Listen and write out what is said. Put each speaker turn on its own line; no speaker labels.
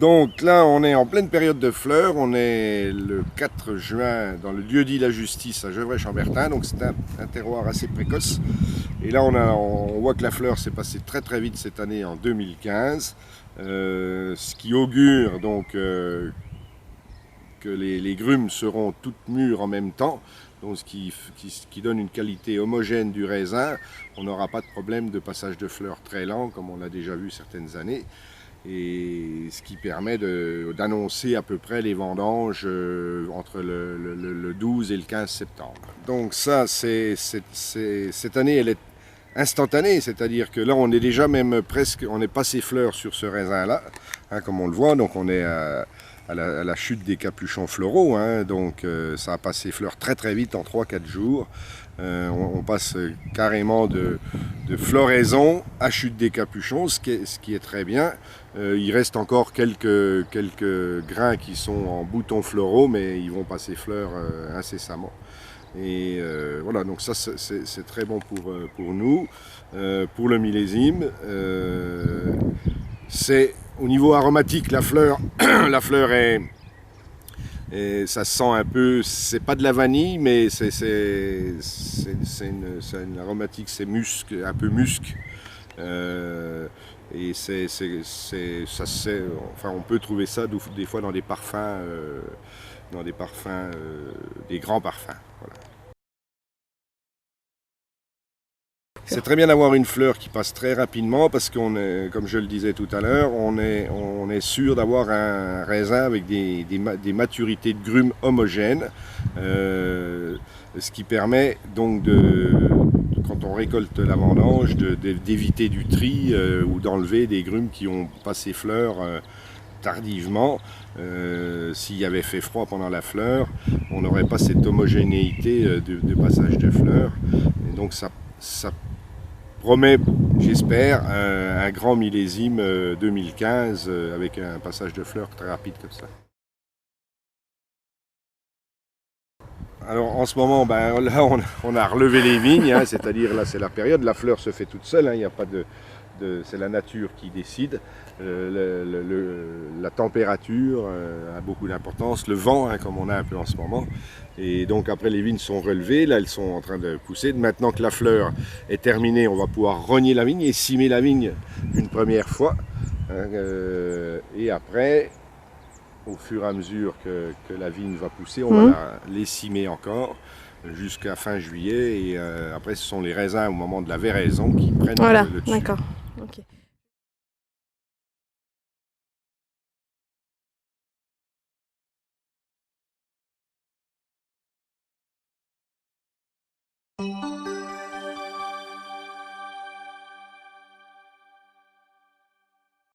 Donc là, on est en pleine période de fleurs. On est le 4 juin dans le lieu-dit La Justice à Gevrey-Chambertin. Donc c'est un terroir assez précoce. Et là, on voit que la fleur s'est passée très très vite cette année en 2015. Ce qui augure donc que les grumes seront toutes mûres en même temps. Donc ce qui donne une qualité homogène du raisin. On n'aura pas de problème de passage de fleurs très lent comme on l'a déjà vu certaines années. Et ce qui permet d'annoncer à peu près les vendanges entre le 12 et le 15 septembre. Donc ça, cette année, elle est instantanée, c'est-à-dire que là, on est déjà même presque, on est passé fleurs sur ce raisin-là, hein, comme on le voit, donc on est à la chute des capuchons floraux, hein, donc ça a passé fleurs très très vite en 3-4 jours. On passe carrément de floraison à chute des capuchons, ce qui est très bien. Il reste encore quelques grains qui sont en boutons floraux, mais ils vont passer fleurs incessamment. Et voilà, donc ça c'est très bon pour nous, pour le millésime. Au niveau aromatique, la fleur, la fleur et ça se sent un peu, c'est pas de la vanille, mais c'est une aromatique, c'est musc, un peu musc. Et enfin, on peut trouver ça des fois dans des parfums, des grands parfums. Voilà. C'est très bien d'avoir une fleur qui passe très rapidement parce qu'on est, comme je le disais tout à l'heure, on est sûr d'avoir un raisin avec des maturités de grumes homogènes, ce qui permet donc quand on récolte la vendange d'éviter du tri ou d'enlever des grumes qui ont passé fleur tardivement. S'il y avait fait froid pendant la fleur, on n'aurait pas cette homogénéité de passage de fleurs. Et donc ça promet, j'espère, un grand millésime 2015 avec un passage de fleurs très rapide comme ça. Alors en ce moment, ben, là on a relevé les vignes, hein, c'est-à-dire là c'est la période, la fleur se fait toute seule, hein, il n'y a pas c'est la nature qui décide. La température a beaucoup d'importance, le vent, hein, comme on a un peu en ce moment. Et donc après les vignes sont relevées, là elles sont en train de pousser. Maintenant que la fleur est terminée, on va pouvoir rogner la vigne et cimer la vigne une première fois. Hein, et après, au fur et à mesure que la vigne va pousser, on va les cimer encore jusqu'à fin juillet. Et après ce sont les raisins au moment de la véraison qui prennent le dessus.
D'accord.